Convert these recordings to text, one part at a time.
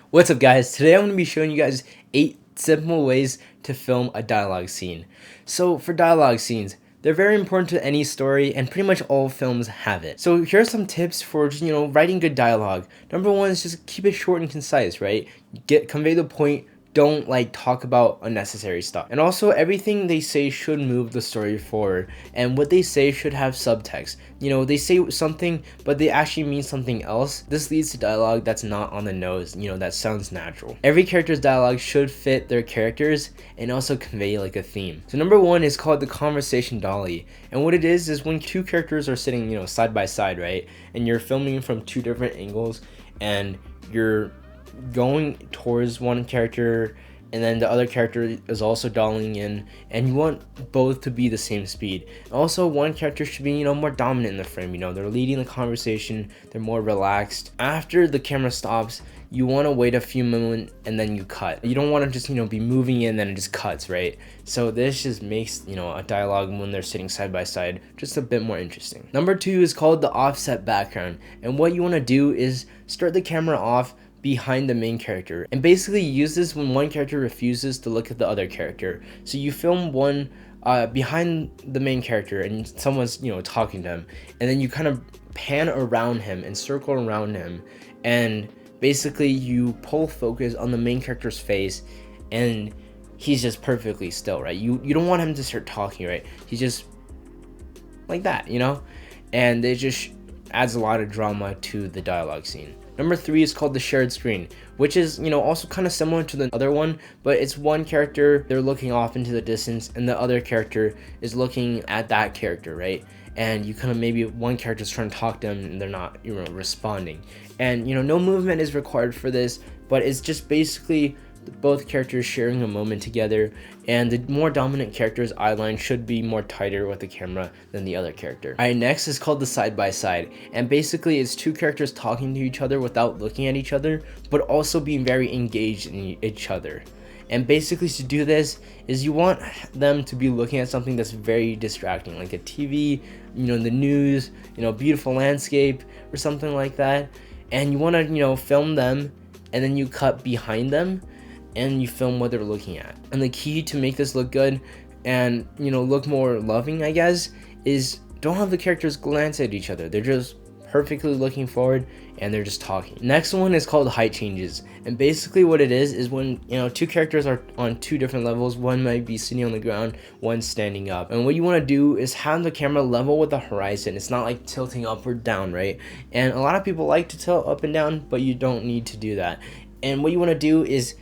What's up, guys? Today I'm going to be showing you guys 8 simple ways to film a dialogue scene. So for dialogue scenes, they're very important to any story, and pretty much all films have it. So here are some tips for just, writing good dialogue. Number one is just keep it short and concise, right? Convey the point. Don't talk about unnecessary stuff. And also, everything they say should move the story forward, and what they say should have subtext. They say something but they actually mean something else. This leads to dialogue that's not on the nose, that sounds natural. Every character's dialogue should fit their characters and also convey a theme. So number one is called the conversation dolly, and what it is when two characters are sitting side by side, right, and you're filming from two different angles, and you're going towards one character and then the other character is also dollying in, and you want both to be the same speed. Also, one character should be more dominant in the frame. They're leading the conversation, they're more relaxed. After the camera stops, you want to wait a few moments and then you cut. You don't want to just be moving in and then it just cuts, right? So this just makes a dialogue when they're sitting side by side just a bit more interesting. Number two is called the offset background, and what you want to do is start the camera off behind the main character, and basically use this when one character refuses to look at the other character. So you film one behind the main character and someone's talking to him, and then you kind of pan around him and circle around him, and basically you pull focus on the main character's face, and he's just perfectly still, right? You don't want him to start talking, right? He's just like that, and it just adds a lot of drama to the dialogue scene. Number three is called the shared screen, which is, also kind of similar to the other one, but it's one character, they're looking off into the distance, and the other character is looking at that character, right? And you kind of, maybe one character is trying to talk to them and they're not, responding. And, no movement is required for this, but it's just basically both characters sharing a moment together, and the more dominant character's eye line should be more tighter with the camera than the other character. Alright, next is called the side by side, and basically it's two characters talking to each other without looking at each other, but also being very engaged in each other. And basically, to do this is you want them to be looking at something that's very distracting, like a TV, the news, beautiful landscape or something like that, and you want to film them, and then you cut behind them and you film what they're looking at. And the key to make this look good and look more loving, I guess, is don't have the characters glance at each other. They're just perfectly looking forward and they're just talking. Next one is called height changes, and basically what it is when two characters are on two different levels. One might be sitting on the ground, one standing up, and what you want to do is have the camera level with the horizon. It's not like tilting up or down, right? And a lot of people like to tilt up and down, but you don't need to do that. And what you want to do is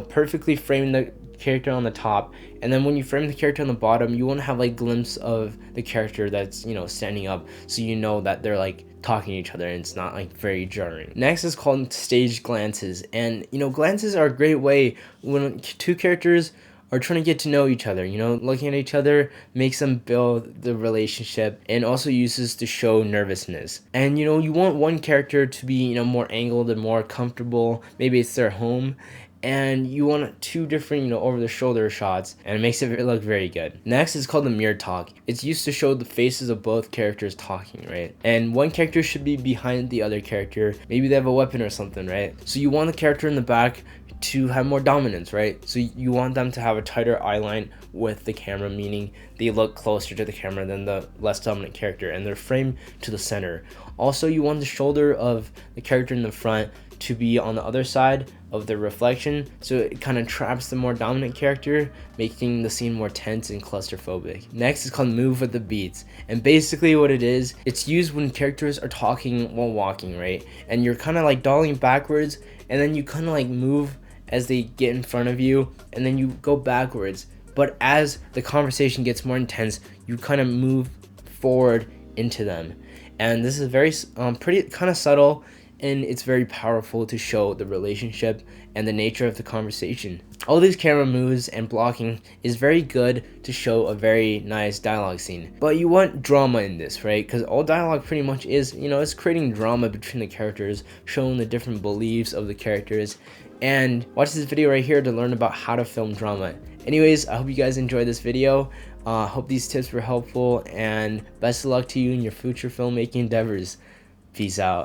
perfectly frame the character on the top, and then when you frame the character on the bottom, you want to have glimpse of the character that's standing up, so that they're talking to each other and it's not very jarring. Next is called staged glances, and glances are a great way when two characters are trying to get to know each other. Looking at each other makes them build the relationship, and also uses to show nervousness. And you want one character to be more angled and more comfortable, maybe it's their home, and you want two different over the shoulder shots, and it makes it look very good. Next is called the mirror talk. It's used to show the faces of both characters talking, right? And one character should be behind the other character. Maybe they have a weapon or something, right? So you want the character in the back to have more dominance, right? So you want them to have a tighter eye line with the camera, meaning they look closer to the camera than the less dominant character, and they're framed to the center. Also, you want the shoulder of the character in the front to be on the other side of the reflection, so it kind of traps the more dominant character, making the scene more tense and claustrophobic. Next is called move with the beats, and basically what it is, it's used when characters are talking while walking, right? And you're kind of dollying backwards, and then you kind of move as they get in front of you, and then you go backwards. But as the conversation gets more intense, you kind of move forward into them. And this is very pretty kind of subtle, and it's very powerful to show the relationship and the nature of the conversation. All these camera moves and blocking is very good to show a very nice dialogue scene. But you want drama in this, right? Because all dialogue pretty much is, it's creating drama between the characters, showing the different beliefs of the characters. And watch this video right here to learn about how to film drama. Anyways, I hope you guys enjoyed this video. Hope these tips were helpful, and best of luck to you in your future filmmaking endeavors. Peace out.